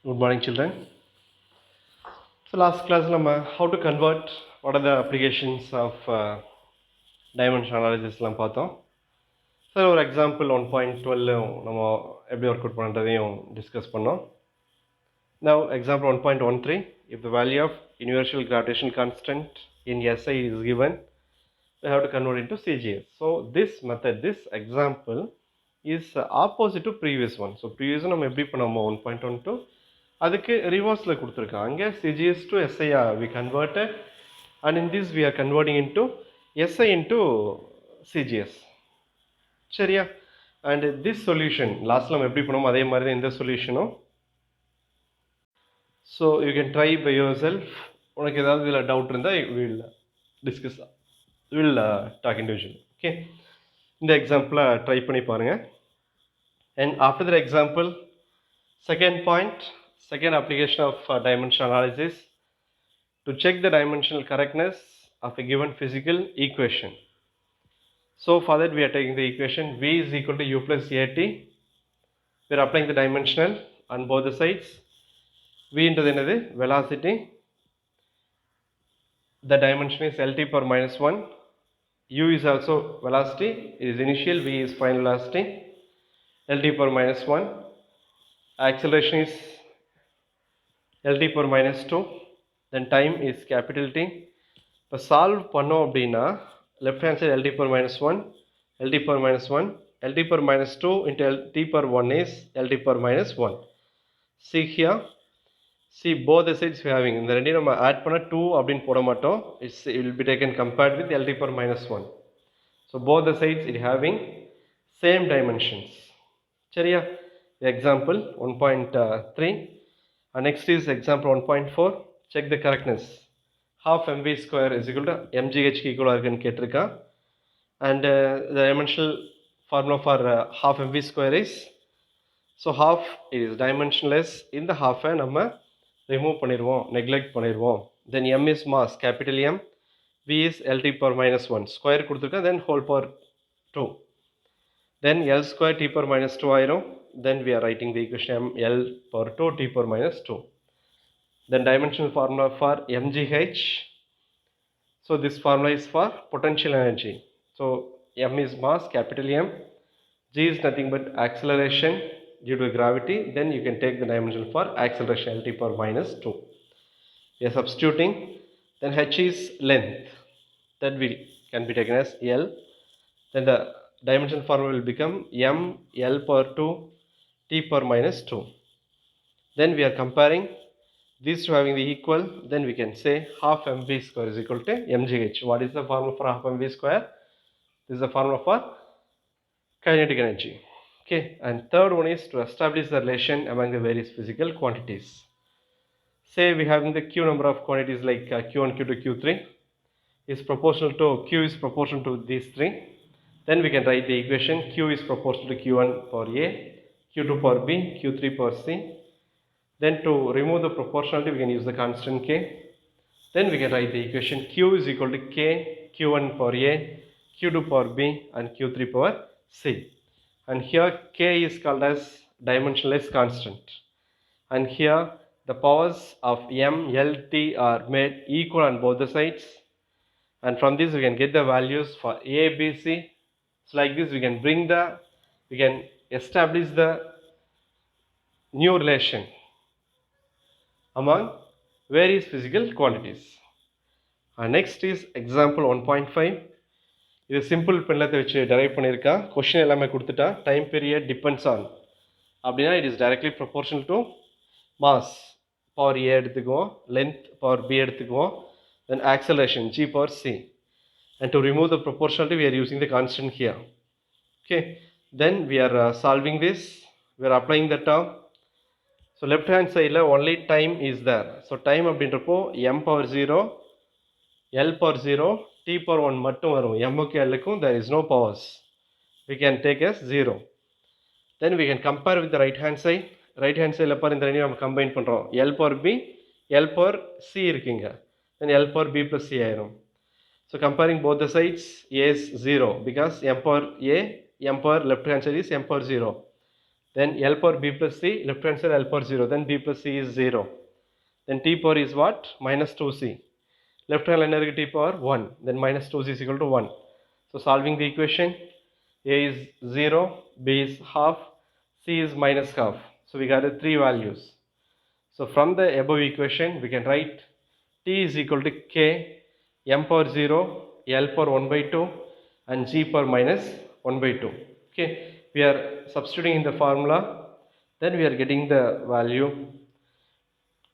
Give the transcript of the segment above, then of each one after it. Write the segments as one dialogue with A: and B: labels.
A: Good morning, children. So last class, how to convert, what are the applications of dimension analysis பார்த்தோம். Sir ஒரு example 1.12 நம்ம எப்படி work out பண்ணுறதையும் discuss பண்ணோம். Now example 1.13, if the value of universal gravitation constant in SI is given, we have to convert into CGS. So this method, this example is opposite to previous one. So previous நம்ம எப்படி பண்ணோம் 1.12 அதுக்கு ரிவர்ஸில் கொடுத்துருக்காங்க. அங்கே CGS to SI we converted, and in this we are converting into SI into CGS. சரியா? And this solution லாஸ்ட்டில் நம்ம எப்படி பண்ணோமோ அதே மாதிரி தான் இந்த சொல்யூஷனும். So you can try by yourself. உனக்கு ஏதாவது இதில் டவுட் இருந்தால் will discuss, will talk individual. Okay, இந்த எக்ஸாம்பிளை ட்ரை பண்ணி பாருங்கள். And after the example, second point, second application of dimensional analysis, to check the dimensional correctness of a given physical equation. So for that we are taking the equation V is equal to U plus AT. We are applying the dimensional on both the sides. V into the velocity, the dimension is LT per minus 1. U is also velocity, it is initial, V is final velocity, LT per minus 1. Acceleration is LT per minus 2. Then time is capital T. இப்போ solve பண்ணோம் அப்படின்னா left hand side LT per minus 1, LT per minus 1, LT per minus 2 into LT per 1 is LT per minus 1. See here, see both the sides we having, இந்த ரெண்டையும் நம்ம add பண்ண 2 அப்படின்னு போட மாட்டோம். It will be taken compared with LT per minus 1. So both the sides it having same dimensions. சரியா? Example 1.3. Next is example 1.4. Check the correctness. Half mv square is equal to mgh equal to கேட்டிருக்கா. And the dimensional formula for half mv square is, so half is dimensionless. இந்த half நம்ம remove பண்ணிடுவோம், neglect பண்ணிடுவோம். Then m is mass, capital M. V is LT per minus 1. Square கொடுத்துருக்கா, then whole power 2. Then L square T per minus 2 ஆயிரும். Then we are writing the equation m L per 2 T per minus 2. Then dimensional formula for mgh. So this formula is for potential energy. So m is mass, capital M. G is nothing but acceleration due to gravity. Then you can take the dimension for acceleration LT per minus 2. We are substituting. Then h is length, that can be taken as L. Then the dimension formula will become m L per 2 T per minus 2. Then we are comparing these two having the equal. Then we can say half mv square is equal to mgh. What is the formula for half mv square? This is the formula for kinetic energy. Okay, and third one is to establish the relation among the various physical quantities. Say we having the q number of quantities like q1, q2, q3 is proportional to, q is proportional to these three. Then we can write the equation q is proportional to q1 per a, q2 per b, q3 per c. Then to remove the proportionality we can use the constant k. Then we can write the equation q is equal to k, q1 per a, q2 per b, and q3 per c. And here k is called as dimensionless constant. And here the powers of m, l, t are made equal on both the sides. And from this we can get the values for a, b, c. So like this we can establish the new relation among various physical quantities. Next is example 1.5. இது simple பெண்ணத்தை வச்சு derive பண்ணியிருக்கா. Question எல்லாமே கொடுத்துட்டா. Time period depends on அப்படின்னா it is directly proportional to mass power A எடுத்துக்குவோம், length power B எடுத்துக்குவோம், then acceleration g power c. And to remove the proportionality we are using the constant here. Okay, then we are solving this. We are applying the term. So left hand side only time is there. So time அப்படின்றப்போ m power 0, L power 0, T power 1 மட்டும் வரும். M க்கு L க்கும் there is no powers. We can take as 0. Then we can compare with the right hand side. Right hand side பாரு இந்த ரெண்டையும் நம்ம combine பண்றோம். L power B, L power C இருக்குங்க. Then L power B plus C ஆயிரும். So comparing both the sides, A is 0 because m power A, m power left hand side is m power 0. Then L power B plus C, left hand side L power 0, then B plus C is 0. Then T power is what? Minus 2C. Left hand linear T power 1, then minus 2C is equal to 1. So solving the equation, A is 0, B is half, C is minus half. So we got the three values. So from the above equation, we can write T is equal to K, M power 0, L power 1 by 2, and G power minus 1 by 2. Okay, we are substituting in the formula, then we are getting the value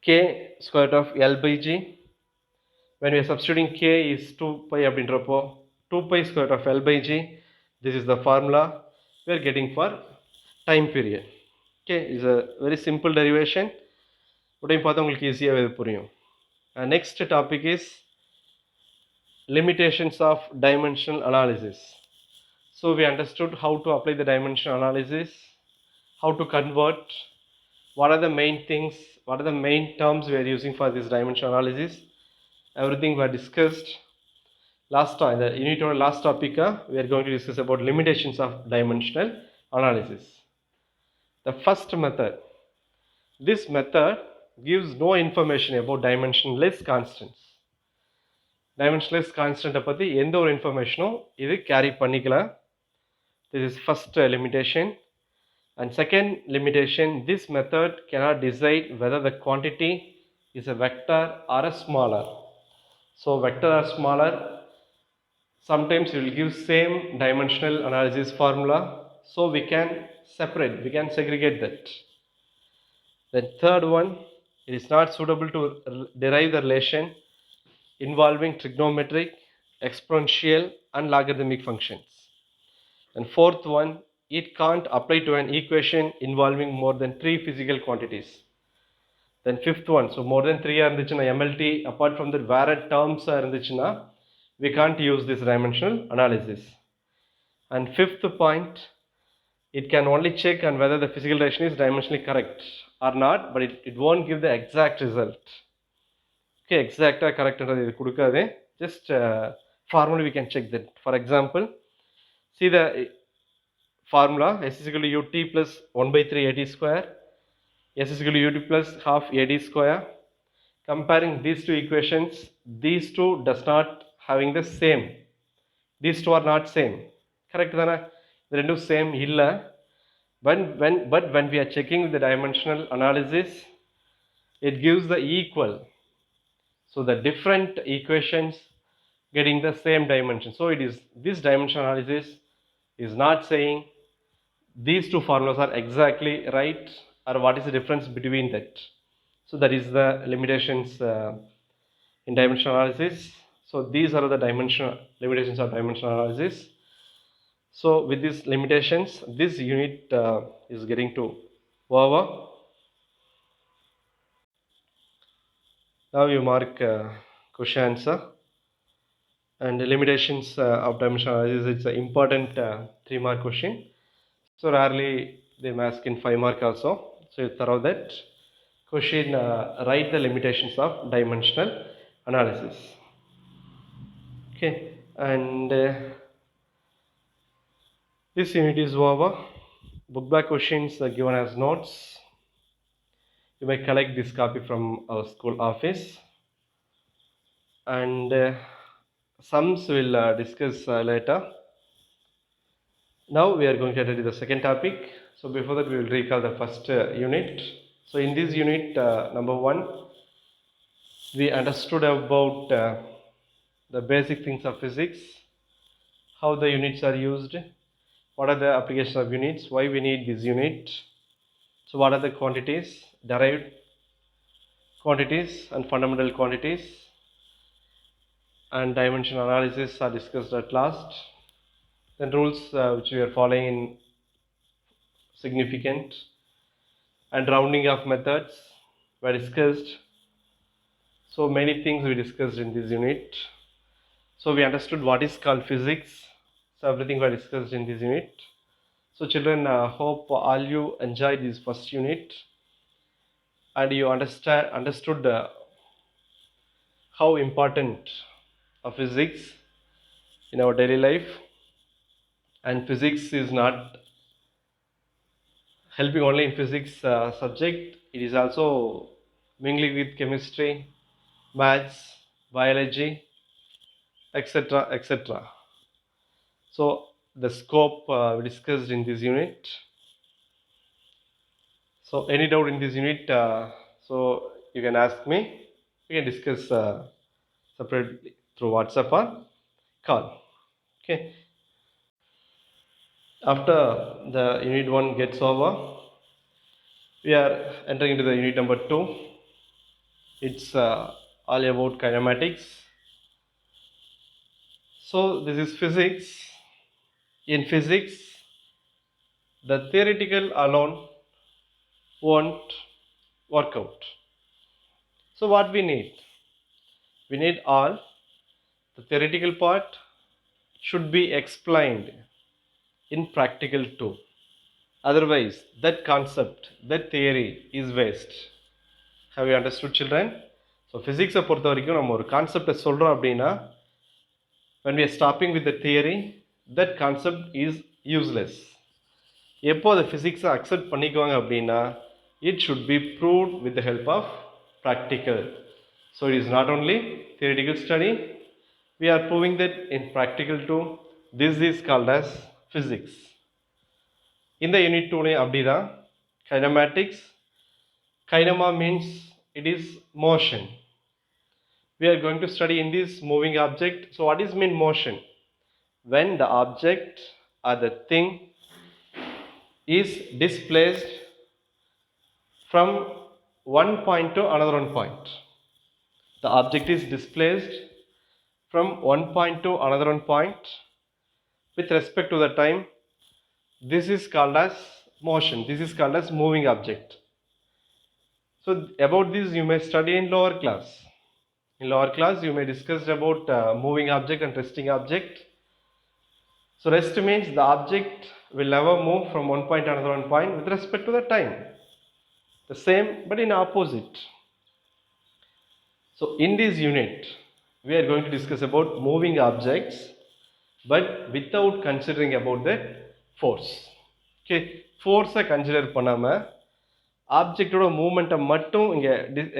A: K square root of L by G. When we are substituting K is 2 pi அப்படின்றப்போ 2 pi square root of L by G. This is the formula we are getting for time period. Okay, is a very simple derivation. உடையும் பார்த்தா உங்களுக்கு ஈஸியாக இது புரியும். Next topic is limitations of dimensional analysis. So we understood how to apply the dimensional analysis, how to convert, what are the main things, what are the main terms we are using for this dimensional analysis. Everything we discussed last time. The unit or last topic we are going to discuss about limitations of dimensional analysis. The first method. This method gives no information about dimensionless constants. Dimensionless constant பத்தி எந்த ஒரு இன்ஃபர்மேஷனும் இது carry பண்ணிக்கலாம். This is first limitation. And second limitation, this method cannot decide whether the quantity is a vector or a smaller. So vector or smaller, sometimes it will give same dimensional analysis formula, so we can separate, we can segregate that. The third one, it is not suitable to derive the relation involving trigonometric, exponential and logarithmic functions. And fourth one, it can't apply to an equation involving more than 3 physical quantities. Then fifth one, so more than 3 இருந்துச்சுன்னா MLT, apart from that வேற terms இருந்துச்சுன்னா we can't use this dimensional analysis. And fifth point, it can only check on whether the physical relation is dimensionally correct or not, but it won't give the exact result. Okay, exact correct இது கொடுக்காது, just formally we can check that. For example, see the formula, s is equal to ut plus 1 by 3 at square, s is equal to ut plus half ad square. Comparing these two equations, these two does not having the same, these two are not same, correct தானே? இது ரெண்டும் same இல்லை. But when we are checking the dimensional analysis, it gives the equal. So the different equations getting the same dimension. So it is, this dimensional analysis is not saying these two formulas are exactly right or what is the difference between that. So that is the limitations in dimensional analysis. So these are the dimensional limitations of dimensional analysis. So with these limitations, this unit is getting to over. Now you mark question answer. And the limitations of dimensional analysis, it's an important 3-mark question. So rarely they ask in 5-mark also. So you throw that question, write the limitations of dimensional analysis. Okay, and this unit is over. Book back questions are given as notes. You may collect this copy from our school office, and sums will discuss later. Now we are going to attend to the second topic. So before that, we will recall the first unit. So in this unit, number 1, we understood about the basic things of physics, how the units are used, what are the applications of units, why we need this unit. So what are the quantities, derived quantities and fundamental quantities, and dimensional analysis are discussed at last. Then rules which we are following in significant and rounding of methods were discussed. So many things we discussed in this unit. So we understood what is called physics. So everything were discussed in this unit. So children, hope all you enjoyed this first unit and you understood how important of physics in our daily life. And physics is not helping only in physics subject. It is also mingling with chemistry, maths, biology, etc. etc. So the scope we discussed in this unit. So any doubt in this unit, so you can ask me. We can discuss separately through WhatsApp or call. Okay. After the unit 1 gets over, we are entering into the unit number 2. It's all about kinematics. So this is physics. In physics, the theoretical alone won't work out. So what we need? We need all. The theoretical part should be explained in practical too. Otherwise, that concept, that theory is waste. Have you understood, children? So physics பொறுத்த வரைக்கும் நம்ம ஒரு கான்செப்டை சொல்கிறோம் அப்படின்னா when we are stopping with the theory, that concept is useless. எப்போ அதை ஃபிசிக்ஸை accept பண்ணிக்குவாங்க அப்படின்னா it should be proved with the help of practical. So it is not only theoretical study, we are proving that in practical too. This is called as physics. இந்த unit 2 அப்படிதான் kinematics. Kinema means it is motion. We are going to study in this moving object. So what is mean motion? When the object or the thing is displaced from one point to another one point. The object is displaced from one point to another one point with respect to the time. This is called as motion. This is called as moving object. So about this you may study in lower class. In lower class you may discuss about moving object and resting object. So rest means the object will never move from one point to another one point with respect to the time. The same but in opposite. So in this unit we are going to discuss about moving objects but without considering about that force. Okay, force consider பண்ணாம ஆப்ஜெக்டோட மூமெண்ட்டை மட்டும் இங்கே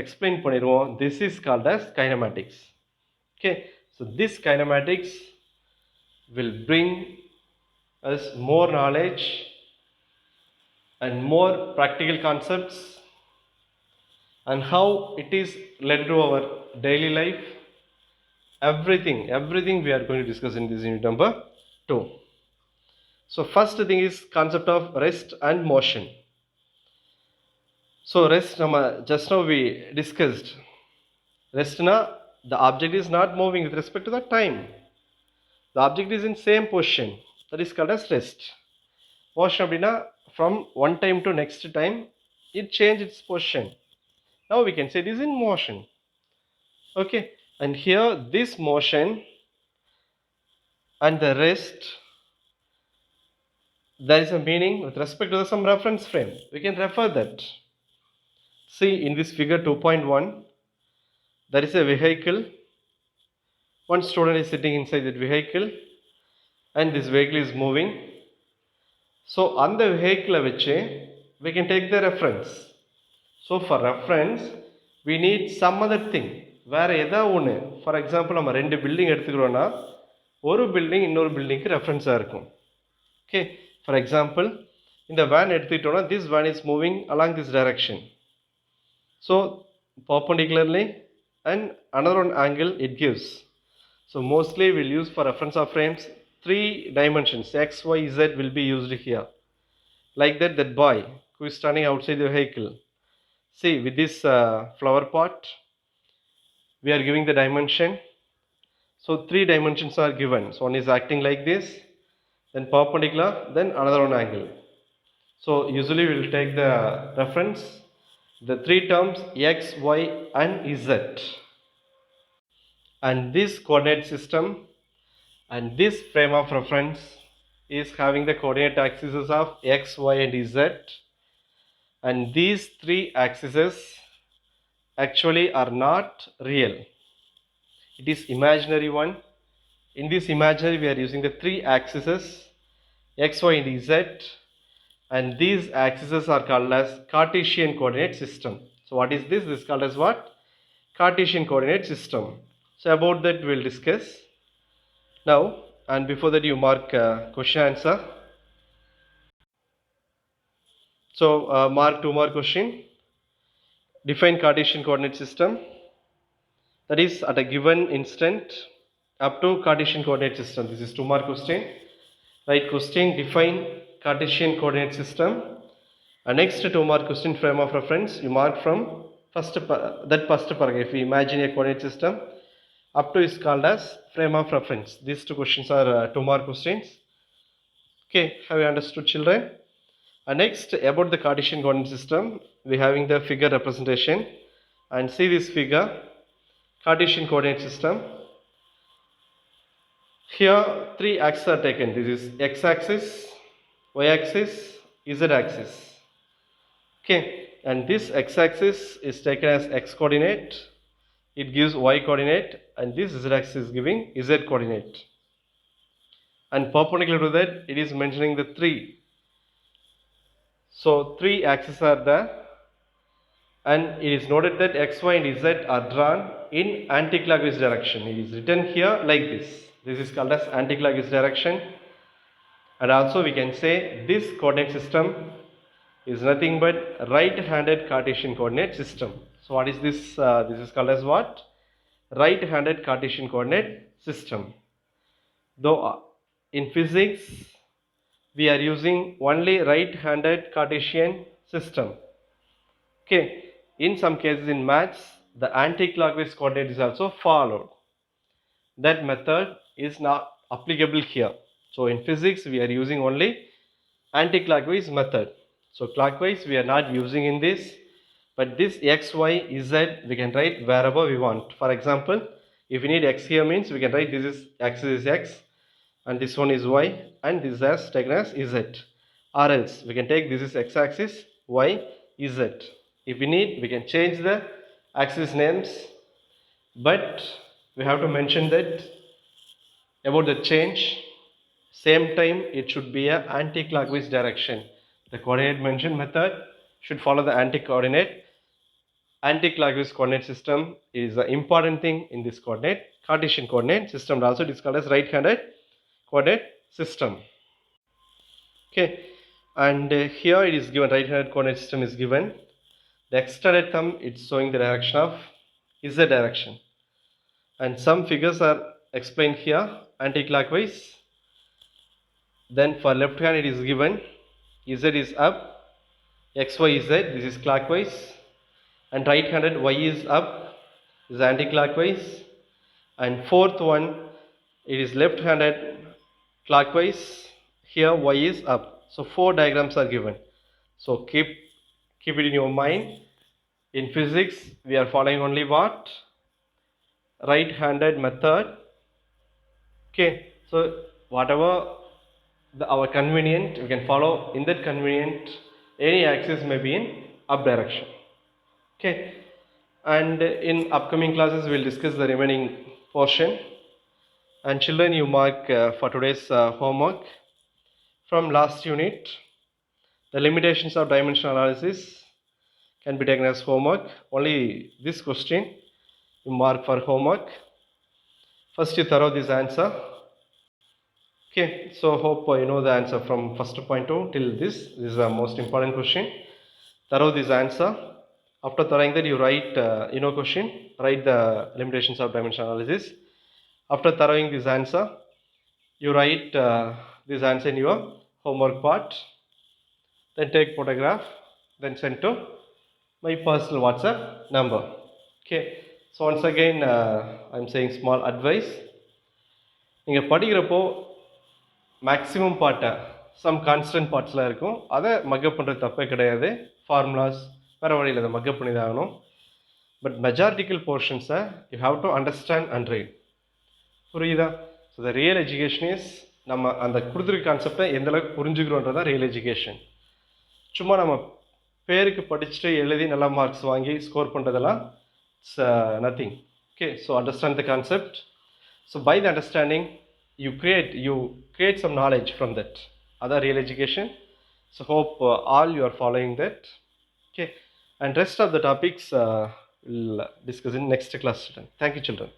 A: explain பண்ணிடுவோம். This is called as kinematics. Okay, so this kinematics will bring us more knowledge and more practical concepts and how it is led to our daily life. Everything we are going to discuss in this unit number 2. So first thing is concept of rest and motion. So rest, just now we discussed. Rest na, the object is not moving with respect to the time. The object is in same position. That is called as rest. Motion அப்படினா from one time to next time it change its position. Now we can say it is in motion. Okay, and here this motion and the rest, there is a meaning with respect to some reference frame. We can refer that. See in this figure 2.1, there is a vehicle. One student is sitting inside that vehicle and this vehicle is moving. So on the vehicle we can take the reference. So for reference we need some other thing. வேறு எதாவது ஒன்று, for example நம்ம 2 building எடுத்துக்கிறோன்னா ஒரு building இன்னொரு பில்டிங்க்கு ரெஃபரன்ஸாக இருக்கும். Okay, for example இந்த van எடுத்துக்கிட்டோன்னா this van is moving along this direction. So perpendicularly and another one angle it gives. So mostly we'll use for reference of frames 3 dimensions x, y, z will be used here. Like that boy who is standing outside the vehicle, see with this flower pot we are giving the dimension. So 3 dimensions are given. So one is acting like this, then perpendicular, then another one angle. So usually we will take the reference, the 3 terms x, y and z, and this coordinate system and this frame of reference is having the coordinate axes of x, y and z, and these 3 axes actually are not real. It is imaginary one. In this imaginary we are using the 3 axes x, y and z, and these axes are called as Cartesian coordinate system. So what is this? This is called as what? Cartesian coordinate system. So about that we'll discuss now, and before that you mark question answer. So mark 2 more question. Define Cartesian coordinate system. That is at a given instant up to Cartesian coordinate system. This is 2 mark question. Right question, define Cartesian coordinate system. And next 2 mark question, frame of reference, you mark from first paragraph. If we imagine a coordinate system, up to is called as frame of reference. These 2 questions are 2 mark questions. Okay, have you understood, children? And next, about the Cartesian coordinate system, we having the figure representation, and see this figure, Cartesian coordinate system. Here 3 axes are taken. This is x-axis, y-axis, z-axis. Okay, and this x-axis is taken as x coordinate, it gives y coordinate, and this z-axis is giving z coordinate. And perpendicular to that, it is mentioning the 3. So 3 axes are there, and it is noted that x, y and z are drawn in anti-clockwise direction. It is written here like this. This is called as anti-clockwise direction. And also we can say this coordinate system is nothing but right-handed Cartesian coordinate system. So what is this? This is called as what? Right-handed Cartesian coordinate system. Though in physics we are using only right-handed Cartesian system. Okay, in some cases in maths the anti-clockwise coordinate is also followed. That method is not applicable here. So in physics we are using only anti-clockwise method. So clockwise we are not using in this, but this x, y, z we can write wherever we want. For example, if we need x here, means we can write this is axis is x and this one is y and this is taken as z. Or else we can take this is x axis, y, z. If we need, we can change the axis names, but we have to mention that about the change, same time it should be a anti-clockwise direction. The coordinate mention method should follow the anti-clockwise coordinate system is the important thing in this coordinate Cartesian coordinate system. Also it is called as right-handed coordinate system. Okay, and here it is given right-handed coordinate system is given. The extended thumb it's showing the direction of z direction, and some figures are explained here anti-clockwise. Then for left hand it is given z is up, x, y, z, this is clockwise, and right handed y is up, is anti-clockwise, and fourth one it is left handed clockwise, here y is up. So 4 diagrams are given. So keep it in your mind. In physics we are following only what? Right-handed method. Okay, so whatever our convenient, we can follow in that convenient. Any axis may be in up direction. Okay, and in upcoming classes we will discuss the remaining portion. And children, you mark for today's homework from last unit, the limitations of dimensional analysis can be taken as homework. Only this question you mark for homework. First you thorough this answer. Okay, so hope you know the answer from first point to till this. This is the most important question. Thorough this answer. After throwing that, you write question, write the limitations of dimensional analysis. After throwing this answer, you write this answer in your homework part. Then take photograph, then send to my personal WhatsApp number. Okay, so once again I'm saying small advice. நீங்கள் படிக்கிறப்போ maximum பார்ட்டை some constant பார்ட்ஸ்லாம் இருக்கும், அதை mug up பண்ணுறது தப்பே கிடையாது. Formulas வேறு வழியில் அதை மக்கப் பண்ணி தான் ஆகணும். பட் மெஜாரிட்டிக்கல் போர்ஷன்ஸை you have to understand and read. புரியுதா? So the real education is நம்ம அந்த கொடுத்துருக்க கான்செப்டை எந்தளவுக்கு புரிஞ்சுக்கிறோன்றதான் ரியல் எஜுகேஷன். சும்மா நம்ம பேருக்கு படிச்சுட்டு எழுதி நல்லா மார்க்ஸ் வாங்கி ஸ்கோர் பண்ணுறதெல்லாம் it's nothing. Okay, so understand the concept. So by the understanding you create some knowledge from that. Other real education. So hope all you are following that. Okay, and rest of the topics we'll discuss in next class, children. Thank you, children.